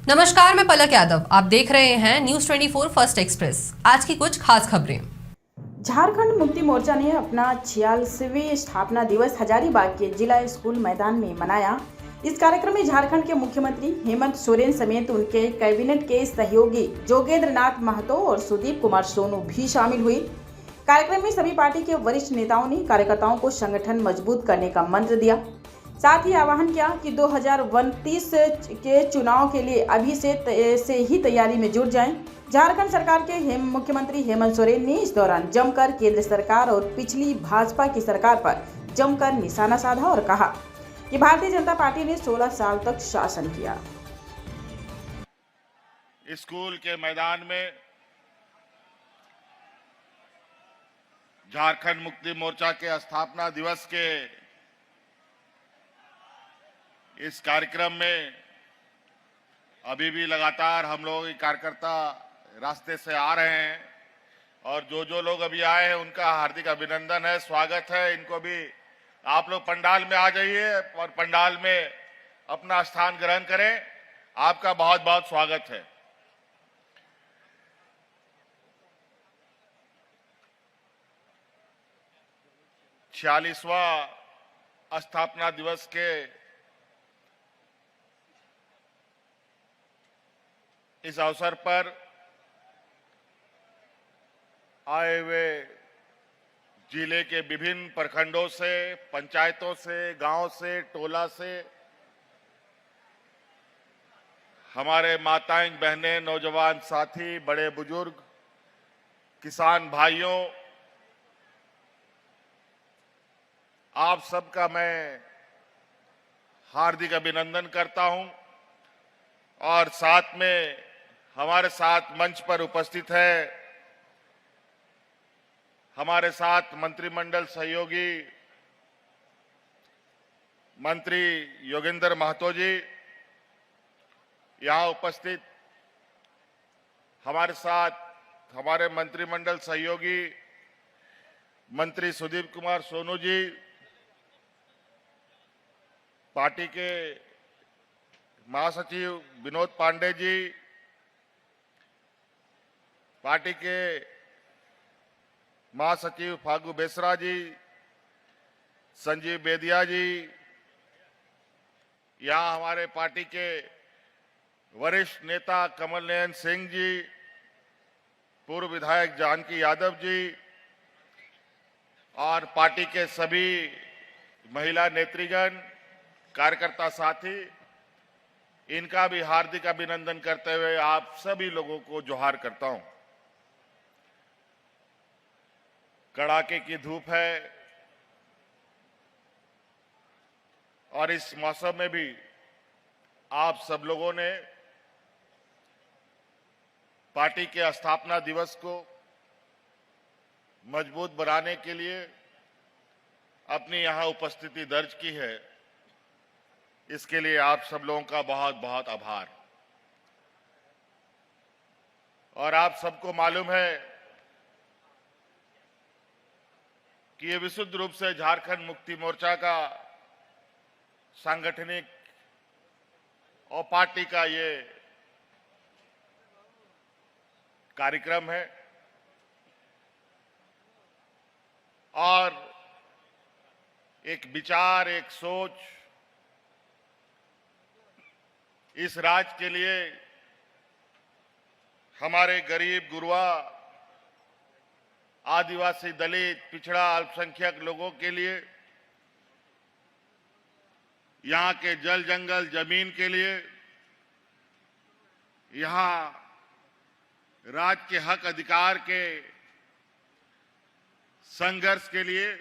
नमस्कार, मैं पलक यादव। आप देख रहे हैं न्यूज 24 फर्स्ट एक्सप्रेस। आज की कुछ खास खबरें। झारखंड मुक्ति मोर्चा ने अपना 46वीं स्थापना दिवस हजारीबाग के जिला स्कूल मैदान में मनाया। इस कार्यक्रम में झारखंड के मुख्यमंत्री हेमंत सोरेन समेत उनके कैबिनेट के सहयोगी जोगेंद्र नाथ महतो और सुदीप कुमार सोनू भी शामिल हुए। कार्यक्रम में सभी पार्टी के वरिष्ठ नेताओं ने कार्यकर्ताओं को संगठन मजबूत करने का मंत्र दिया। साथ ही आह्वान किया कि 2029 के चुनाव के लिए अभी से ही तैयारी में जुट जाएं। झारखंड सरकार के मुख्यमंत्री हेमंत सोरेन ने इस दौरान जमकर केंद्र सरकार और पिछली भाजपा की सरकार पर जमकर निशाना साधा और कहा कि भारतीय जनता पार्टी ने 16 साल तक शासन किया। स्कूल के मैदान में झारखंड मुक्ति मोर्चा के स्थापना दिवस के इस कार्यक्रम में अभी भी लगातार हम लोग कार्यकर्ता रास्ते से आ रहे हैं और जो लोग अभी आए हैं उनका हार्दिक अभिनंदन है, स्वागत है। इनको भी आप लोग पंडाल में आ जाइए और पंडाल में अपना स्थान ग्रहण करें। आपका बहुत बहुत स्वागत है। छियालीसवां स्थापना दिवस के इस अवसर पर आए हुए जिले के विभिन्न प्रखंडों से, पंचायतों से, गांव से, टोला से हमारे माताएं, बहनें, नौजवान साथी, बड़े बुजुर्ग, किसान भाइयों, आप सबका मैं हार्दिक अभिनंदन करता हूं। और साथ में हमारे साथ मंच पर उपस्थित है हमारे साथ मंत्रिमंडल सहयोगी मंत्री योगेंद्र महतो जी, यहां उपस्थित हमारे साथ हमारे मंत्रिमंडल सहयोगी मंत्री सुदीप कुमार सोनू जी, पार्टी के महासचिव विनोद पांडे जी, पार्टी के महासचिव फागू बेसरा जी, संजीव बेदिया जी, यहां हमारे पार्टी के वरिष्ठ नेता कमल नयन सिंह जी, पूर्व विधायक जानकी यादव जी और पार्टी के सभी महिला नेतृगण, कार्यकर्ता साथी, इनका भी हार्दिक अभिनंदन करते हुए आप सभी लोगों को जोहार करता हूं। कड़ाके की धूप है और इस मौसम में भी आप सब लोगों ने पार्टी के स्थापना दिवस को मजबूत बनाने के लिए अपनी यहां उपस्थिति दर्ज की है। इसके लिए आप सब लोगों का बहुत बहुत आभार। और आप सबको मालूम है कि ये विशुद्ध रूप से झारखंड मुक्ति मोर्चा का सांगठनिक और पार्टी का ये कार्यक्रम है और एक विचार, एक सोच इस राज्य के लिए हमारे गरीब, गुरबा, आदिवासी, दलित, पिछड़ा, अल्पसंख्यक लोगों के लिए, यहां के जल, जंगल, जमीन के लिए, यहां राज्य के हक अधिकार के संघर्ष के लिए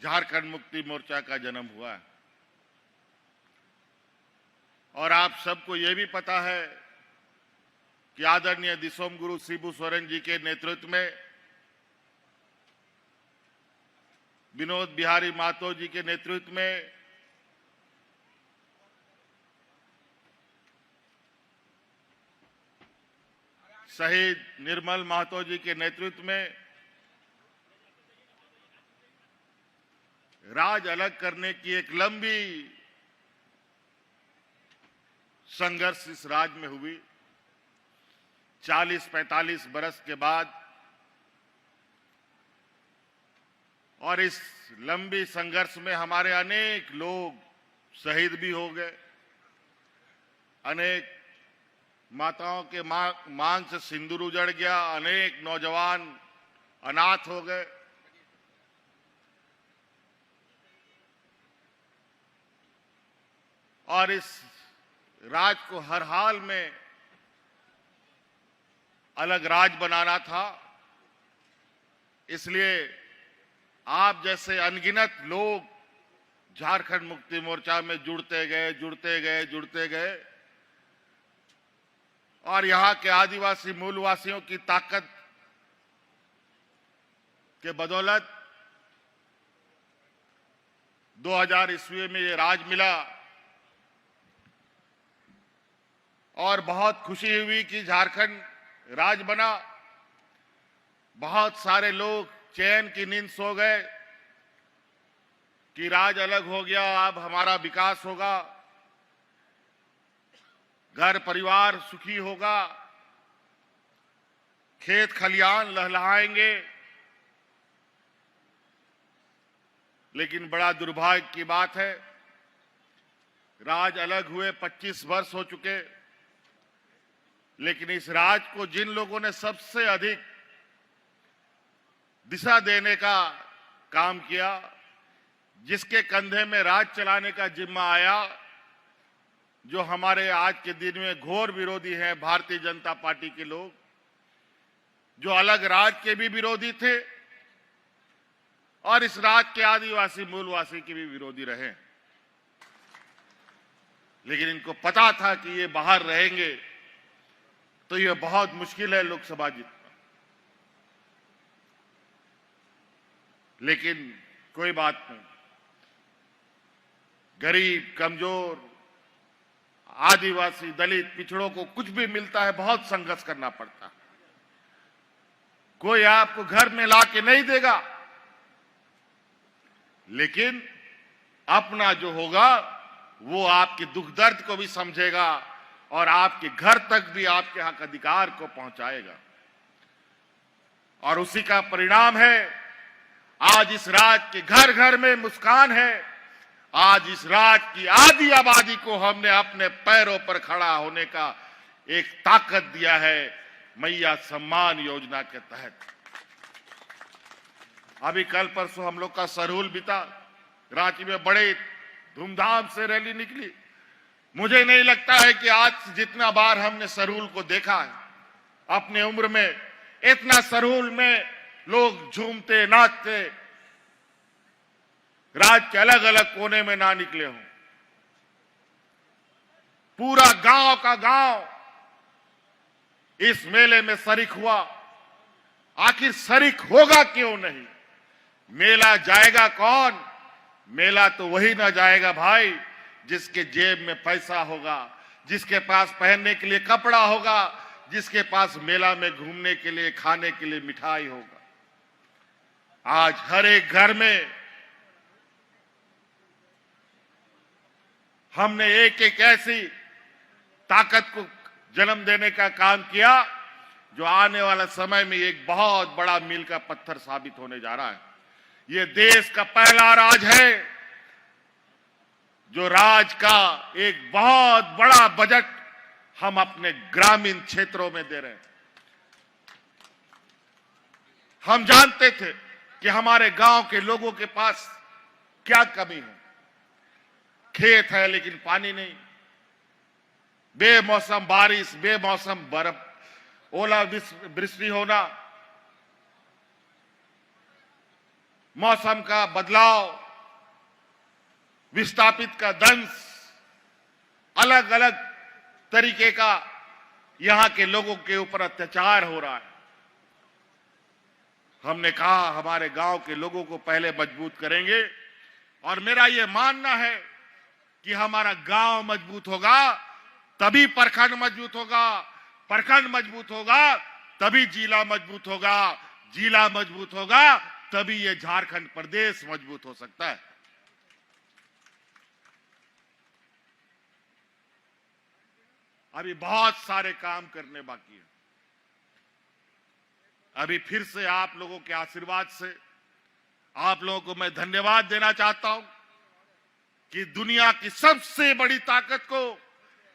झारखंड मुक्ति मोर्चा का जन्म हुआ है। और आप सबको यह भी पता है कि आदरणीय दिसोम गुरु शिबू सोरेन जी के नेतृत्व में, विनोद बिहारी महतो जी के नेतृत्व में, शहीद निर्मल महतो जी के नेतृत्व में राज अलग करने की एक लंबी संघर्ष इस राज्य में हुई। 40-45 बरस के बाद और इस लंबी संघर्ष में हमारे अनेक लोग शहीद भी हो गए, अनेक माताओं के मांग से सिंदूर उजड़ गया, अनेक नौजवान अनाथ हो गए। और इस राज को हर हाल में अलग राज बनाना था। इसलिए आप जैसे अनगिनत लोग झारखंड मुक्ति मोर्चा में जुड़ते गए और यहाँ के आदिवासी मूलवासियों की ताकत के बदौलत 2000 ईस्वी में ये राज मिला। और बहुत खुशी हुई कि झारखंड राज बना। बहुत सारे लोग चैन की नींद सो गए कि राज अलग हो गया, अब हमारा विकास होगा, घर परिवार सुखी होगा, खेत खलियान लहलहाएंगे। लेकिन बड़ा दुर्भाग्य की बात है, राज अलग हुए 25 वर्ष हो चुके, लेकिन इस राज को जिन लोगों ने सबसे अधिक दिशा देने का काम किया, जिसके कंधे में राज चलाने का जिम्मा आया, जो हमारे आज के दिन में घोर विरोधी हैं भारतीय जनता पार्टी के लोग, जो अलग राज के भी विरोधी थे और इस राज के आदिवासी मूलवासी के भी विरोधी रहे। लेकिन इनको पता था कि ये बाहर रहेंगे तो ये बहुत मुश्किल है लोकसभा जीतना। लेकिन कोई बात नहीं, गरीब, कमजोर, आदिवासी, दलित, पिछड़ों को कुछ भी मिलता है बहुत संघर्ष करना पड़ता है। कोई आपको घर में ला के नहीं देगा, लेकिन अपना जो होगा वो आपके दुख दर्द को भी समझेगा और आपके घर तक भी आपके हक अधिकार को पहुंचाएगा। और उसी का परिणाम है आज इस राज्य के घर घर में मुस्कान है। आज इस राज्य की आधी आबादी को हमने अपने पैरों पर खड़ा होने का एक ताकत दिया है मैया सम्मान योजना के तहत। अभी कल परसों हम लोग का सरहुल बीता, रांची में बड़े धूमधाम से रैली निकली। मुझे नहीं लगता है कि आज जितना बार हमने सरहुल को देखा है अपने उम्र में, इतना सरहुल में लोग झूमते नाचते राज्य के अलग अलग कोने में ना निकले हों। पूरा गांव का गांव इस मेले में शरीक हुआ। आखिर शरीक होगा क्यों नहीं? मेला जाएगा कौन? मेला तो वही ना जाएगा भाई जिसके जेब में पैसा होगा, जिसके पास पहनने के लिए कपड़ा होगा, जिसके पास मेला में घूमने के लिए, खाने के लिए मिठाई होगा। आज हर एक घर में हमने एक एक ऐसी ताकत को जन्म देने का काम किया जो आने वाला समय में एक बहुत बड़ा मील का पत्थर साबित होने जा रहा है। ये देश का पहला राज है जो राज का एक बहुत बड़ा बजट हम अपने ग्रामीण क्षेत्रों में दे रहे हैं। हम जानते थे कि हमारे गांव के लोगों के पास क्या कमी है। खेत है लेकिन पानी नहीं, बेमौसम बारिश, बेमौसम बर्फ, ओलावृष्टि होना, मौसम का बदलाव, विस्थापित का दंश, अलग अलग तरीके का यहां के लोगों के ऊपर अत्याचार हो रहा है। हमने कहा हमारे गांव के लोगों को पहले मजबूत करेंगे और मेरा यह मानना है कि हमारा गांव मजबूत होगा तभी प्रखंड मजबूत होगा, प्रखंड मजबूत होगा तभी जिला मजबूत होगा, जिला मजबूत होगा तभी ये झारखंड प्रदेश मजबूत हो सकता है। अभी बहुत सारे काम करने बाकी हैं। अभी फिर से आप लोगों के आशीर्वाद से आप लोगों को मैं धन्यवाद देना चाहता हूं कि दुनिया की सबसे बड़ी ताकत को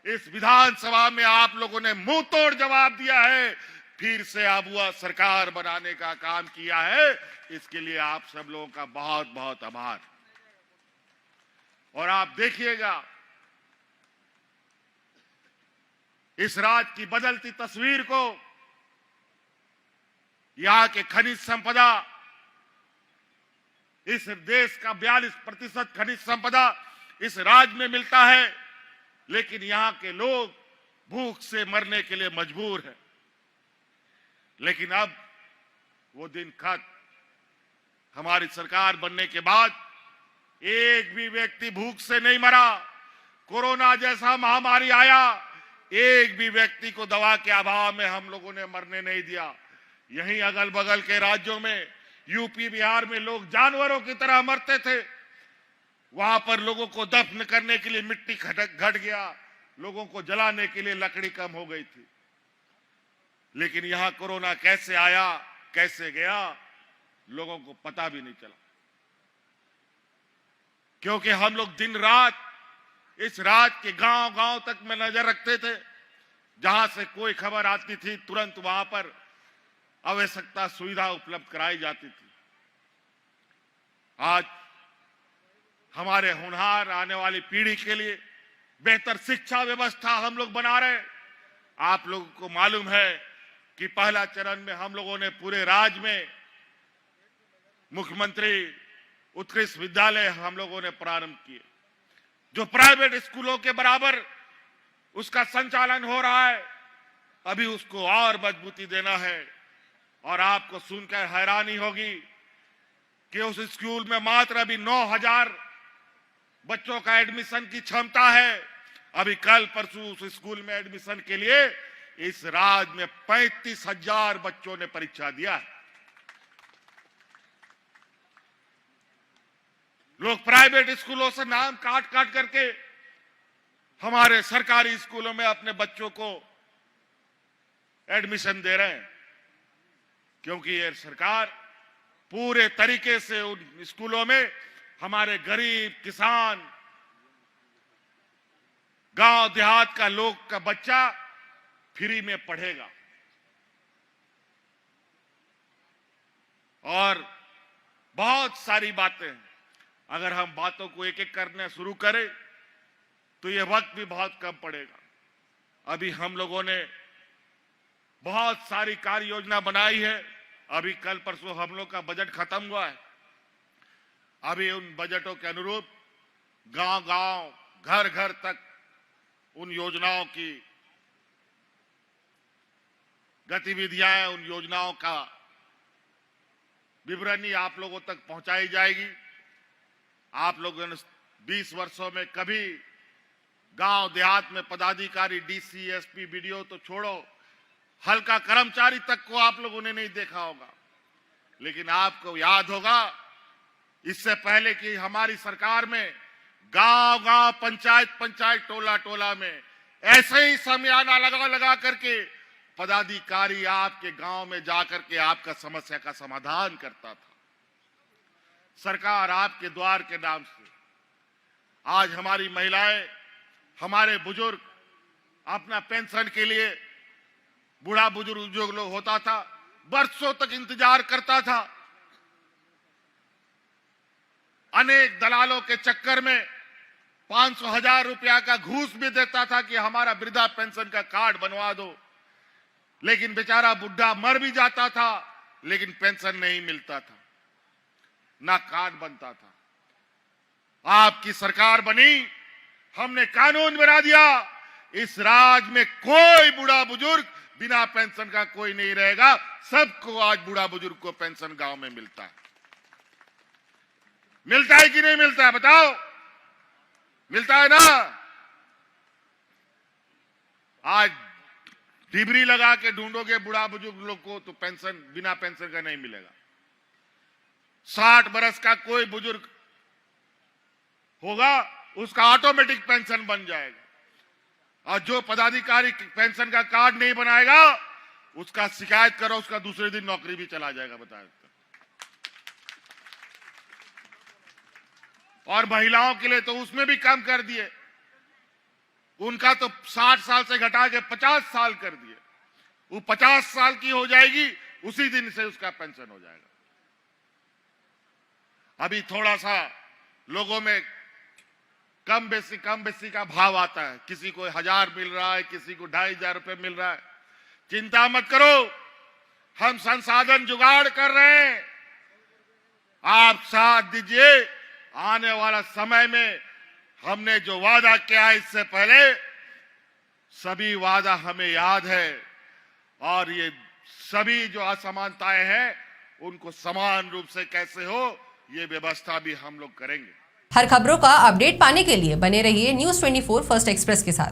इस विधानसभा में आप लोगों ने मुंह तोड़ जवाब दिया है, फिर से आबुआ सरकार बनाने का काम किया है। इसके लिए आप सब लोगों का बहुत बहुत आभार। और आप देखिएगा इस राज्य की बदलती तस्वीर को, यहां के खनिज संपदा, इस देश का 42% खनिज संपदा इस राज्य में मिलता है, लेकिन यहां के लोग भूख से मरने के लिए मजबूर हैं। लेकिन अब वो दिन खत्म। हमारी सरकार बनने के बाद एक भी व्यक्ति भूख से नहीं मरा। कोरोना जैसा महामारी आया, एक भी व्यक्ति को दवा के अभाव में हम लोगों ने मरने नहीं दिया। यहीं अगल बगल के राज्यों में, यूपी बिहार में लोग जानवरों की तरह मरते थे। वहां पर लोगों को दफन करने के लिए मिट्टी घट गया, लोगों को जलाने के लिए लकड़ी कम हो गई थी। लेकिन यहां कोरोना कैसे आया, कैसे गया, लोगों को पता भी नहीं चला, क्योंकि हम लोग दिन रात इस राज्य के गांव गांव तक में नजर रखते थे। जहां से कोई खबर आती थी तुरंत वहां पर आवश्यकता सुविधा उपलब्ध कराई जाती थी। आज हमारे होनहार आने वाली पीढ़ी के लिए बेहतर शिक्षा व्यवस्था हम लोग बना रहे हैं। आप लोगों को मालूम है कि पहला चरण में हम लोगों ने पूरे राज्य में मुख्यमंत्री उत्कृष्ट विद्यालय हम लोगों ने प्रारंभ किए, जो प्राइवेट स्कूलों के बराबर उसका संचालन हो रहा है। अभी उसको और मजबूती देना है। और आपको सुनकर हैरानी होगी कि उस स्कूल में मात्र अभी 9,000 बच्चों का एडमिशन की क्षमता है। अभी कल परसों उस स्कूल में एडमिशन के लिए इस राज्य में 35,000 बच्चों ने परीक्षा दिया है। लोग प्राइवेट स्कूलों से नाम काट काट करके हमारे सरकारी स्कूलों में अपने बच्चों को एडमिशन दे रहे हैं, क्योंकि ये सरकार पूरे तरीके से उन स्कूलों में हमारे गरीब किसान, गांव देहात का लोग का बच्चा फ्री में पढ़ेगा। और बहुत सारी बातें हैं। अगर हम बातों को एक एक करने शुरू करें तो यह वक्त भी बहुत कम पड़ेगा। अभी हम लोगों ने बहुत सारी कार्य योजना बनाई है। अभी कल परसों हम लोग का बजट खत्म हुआ है। अभी उन बजटों के अनुरूप गांव गांव, घर घर तक उन योजनाओं की गतिविधियां, उन योजनाओं का विवरणी आप लोगों तक पहुंचाई जाएगी। आप लोगों ने 20 वर्षों में कभी गांव देहात में पदाधिकारी, डीसी, एसपी, बीडीओ तो छोड़ो, हल्का कर्मचारी तक को आप लोगों ने नहीं देखा होगा। लेकिन आपको याद होगा इससे पहले कि हमारी सरकार में गांव गांव, पंचायत पंचायत, टोला टोला में ऐसे ही समियाना लगा करके पदाधिकारी आपके गांव में जाकर के आपका समस्या का समाधान करता था। सरकार आपके द्वार के नाम से आज हमारी महिलाएं, हमारे बुजुर्ग अपना पेंशन के लिए, बूढ़ा बुजुर्ग जो लोग होता था बरसों तक इंतजार करता था। अनेक दलालों के चक्कर में 500,000 रुपया का घूस भी देता था कि हमारा वृद्धा पेंशन का कार्ड बनवा दो। लेकिन बेचारा बुढ़ा मर भी जाता था, लेकिन पेंशन नहीं मिलता था, ना कार्ड बनता था। आपकी सरकार बनी, हमने कानून बना दिया, इस राज्य में कोई बूढ़ा बुजुर्ग बिना पेंशन का कोई नहीं रहेगा। सबको आज बूढ़ा बुजुर्ग को पेंशन गांव में मिलता है। मिलता है कि नहीं मिलता है, बताओ? मिलता है ना? आज डिबरी लगा के ढूंढोगे बूढ़ा बुजुर्ग लोग को तो पेंशन बिना पेंशन का नहीं मिलेगा। 60 बरस का कोई बुजुर्ग होगा, उसका ऑटोमेटिक पेंशन बन जाएगा। और जो पदाधिकारी पेंशन का कार्ड नहीं बनाएगा उसका शिकायत करो, उसका दूसरे दिन नौकरी भी चला जाएगा, बताया। और महिलाओं के लिए तो उसमें भी कम कर दिए, उनका तो 60 साल से घटा के 50 साल कर दिए। वो 50 साल की हो जाएगी, उसी दिन से उसका पेंशन हो जाएगा। अभी थोड़ा सा लोगों में कम बेसी का भाव आता है, किसी को 1000 मिल रहा है, किसी को 2500 रुपए मिल रहा है। चिंता मत करो, हम संसाधन जुगाड़ कर रहे हैं, आप साथ दीजिए। आने वाला समय में हमने जो वादा किया है इससे पहले, सभी वादा हमें याद है, और ये सभी जो असमानताएं हैं उनको समान रूप से कैसे हो, ये व्यवस्था भी हम लोग करेंगे। हर खबरों का अपडेट पाने के लिए बने रहिए News 24 फर्स्ट एक्सप्रेस के साथ।